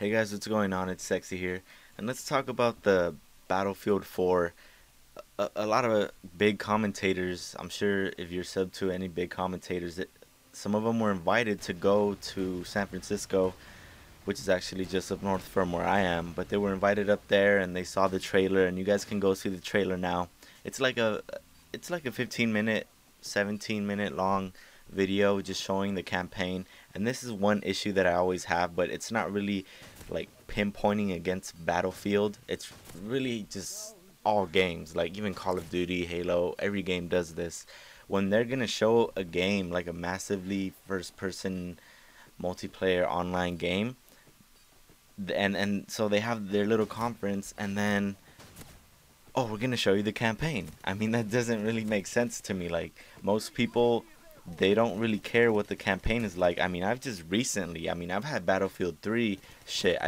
Hey guys, what's going on? It's Sexy here, and let's talk about the Battlefield 4. A lot of big commentators, I'm sure if you're sub to any big commentators, some of them were invited to go to San Francisco, which is actually just up north from where I am, but they were invited up there and they saw the trailer, and you guys can go see the trailer now. It's like a it's like a 15 minute, 17-minute long video just showing the campaign. And this is one issue that I always have, but it's not really like pinpointing against Battlefield. It's really just all games, like even Call of Duty, Halo, every game does this. When they're gonna show a game like a massively first person multiplayer online game, and so they have their little conference, and then, oh, we're gonna show you the campaign. I mean, that doesn't really make sense to me. Like, most people, they don't really care what the campaign is like. I mean, I've had Battlefield 3 shit.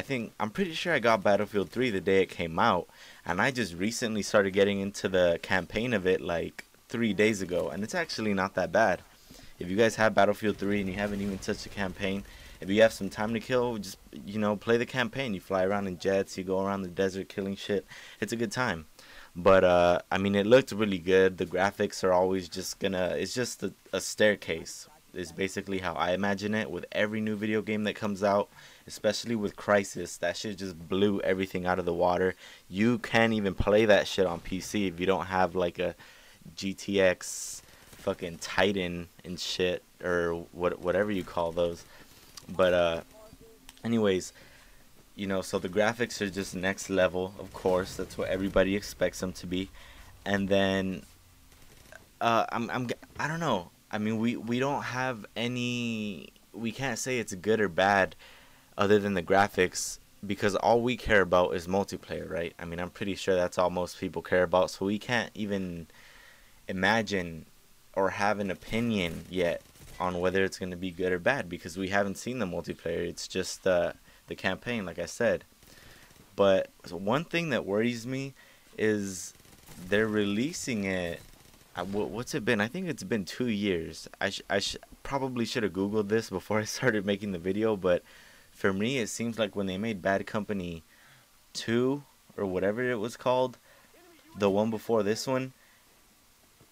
I'm pretty sure I got Battlefield 3 the day it came out, and I just recently started getting into the campaign of it like 3 days ago, and it's actually not that bad. If you guys have Battlefield 3 and you haven't even touched the campaign, if you have some time to kill, just, play the campaign. You fly around in jets, you go around the desert killing shit. It's a good time. But I mean, it looked really good. The graphics are always just it's just a staircase. Is basically how I imagine it with every new video game that comes out, especially with Crysis. That shit just blew everything out of the water. You can't even play that shit on PC if you don't have like a GTX fucking Titan and shit, or whatever you call those. But anyways, so the graphics are just next level, of course. That's what everybody expects them to be. And then I don't know. I mean, we don't have any. We can't say it's good or bad, other than the graphics, because all we care about is multiplayer, right? I mean, I'm pretty sure that's all most people care about. So we can't even imagine or have an opinion yet on whether it's going to be good or bad, because we haven't seen the multiplayer. It's just the campaign, like I said. But one thing that worries me is they're releasing it. What's it been? I think it's been 2 years. Probably should have Googled this before I started making the video, but for me, it seems like when they made Bad Company 2, or whatever it was called, the one before this one,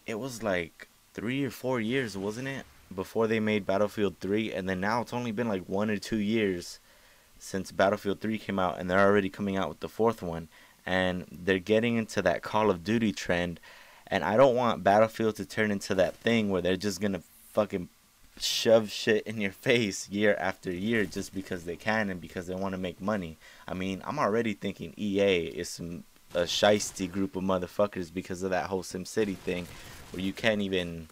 it was like 3 or 4 years, wasn't it? Before they made Battlefield 3, and then now it's only been like 1 or 2 years since Battlefield 3 came out, and they're already coming out with the fourth one. And they're getting into that Call of Duty trend, and I don't want Battlefield to turn into that thing where they're just gonna fucking shove shit in your face year after year just because they can and because they want to make money. I mean, I'm already thinking EA is a shiesty group of motherfuckers because of that whole SimCity thing, where you can't even.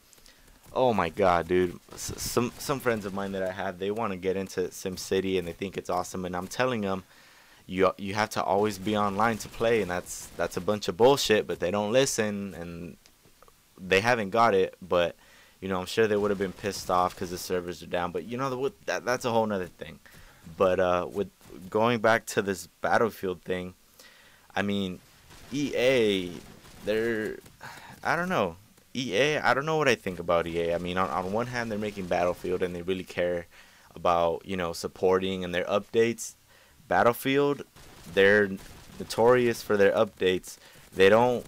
Oh my god, dude! Some friends of mine that I have, they want to get into SimCity and they think it's awesome, and I'm telling them, you have to always be online to play, and that's a bunch of bullshit. But they don't listen, and they haven't got it. But I'm sure they would have been pissed off because the servers are down. But that's a whole nother thing. But with going back to this Battlefield thing, I mean, EA, they're, I don't know. EA, I don't know what I think about EA. I mean, on one hand, they're making Battlefield and they really care about, supporting and their updates. Battlefield, they're notorious for their updates. They don't.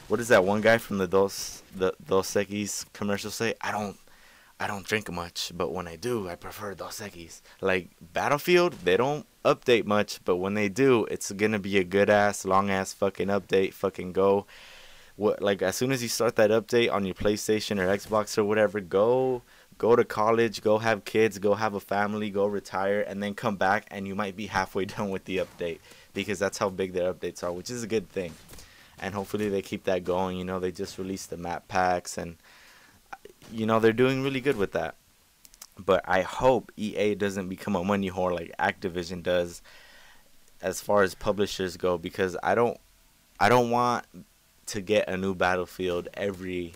What does that one guy from the Dos Equis commercial say? I don't drink much, but when I do, I prefer Dos Equis. Like Battlefield, they don't update much, but when they do, it's gonna be a good ass, long ass fucking update. Fucking go. Like as soon as you start that update on your PlayStation or Xbox or whatever, go to college, go have kids, go have a family, go retire, and then come back, and you might be halfway done with the update, because that's how big their updates are, which is a good thing. And hopefully they keep that going. They just released the map packs, and they're doing really good with that. But I hope EA doesn't become a money whore like Activision does as far as publishers go, because I don't want to get a new Battlefield every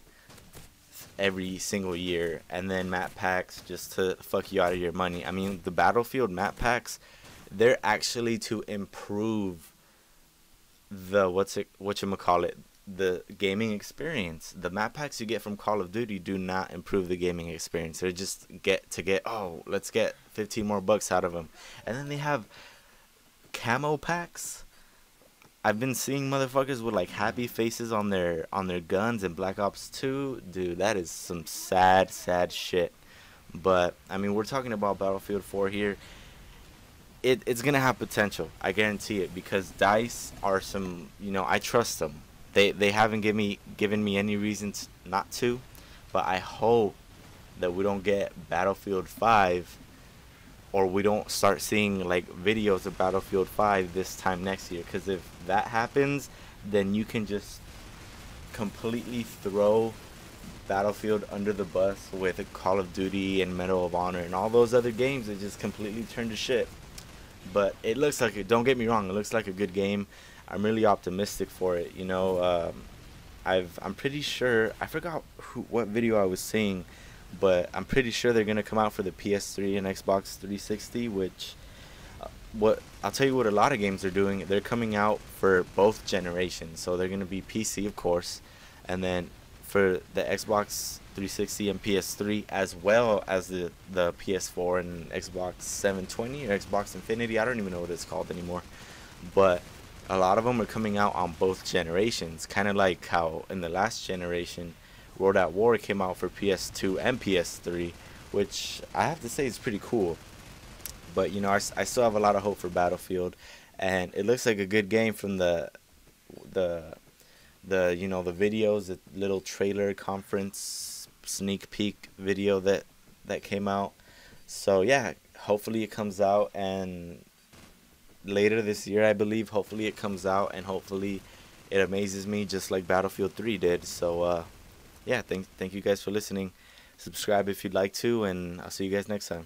single year, and then map packs just to fuck you out of your money. I mean, the Battlefield map packs, they're actually to improve the whatchamacallit, the gaming experience. The map packs you get from Call of Duty do not improve the gaming experience. They're just let's get 15 more bucks out of them. And then they have camo packs. I've been seeing motherfuckers with like happy faces on their guns in Black Ops 2. Dude, that is some sad, sad shit. But I mean, we're talking about Battlefield 4 here. It's gonna have potential. I guarantee it, because DICE are some, I trust them. They haven't given me any reason not to, but I hope that we don't get Battlefield 5, or we don't start seeing like videos of Battlefield 5 this time next year. Because if that happens, then you can just completely throw Battlefield under the bus with Call of Duty and Medal of Honor and all those other games that just completely turn to shit. But it looks like it. Don't get me wrong, it looks like a good game. I'm really optimistic for it. I'm pretty sure, I forgot what video I was seeing, but I'm pretty sure they're gonna come out for the PS3 and Xbox 360. Which, what I'll tell you what a lot of games are doing. They're coming out for both generations. So they're gonna be PC, of course, and then for the Xbox 360 and PS3, as well as the PS4 and Xbox 720 or Xbox Infinity. I don't even know what it's called anymore. But a lot of them are coming out on both generations, kind of like how in the last generation World at War came out for PS2 and PS3, which I have to say is pretty cool. But I still have a lot of hope for Battlefield, and it looks like a good game from the videos, the little trailer conference sneak peek video that came out. So yeah, hopefully it comes out, and later this year, I believe. Hopefully it comes out, and hopefully it amazes me just like Battlefield 3 did. So yeah, thank you guys for listening. Subscribe if you'd like to, and I'll see you guys next time.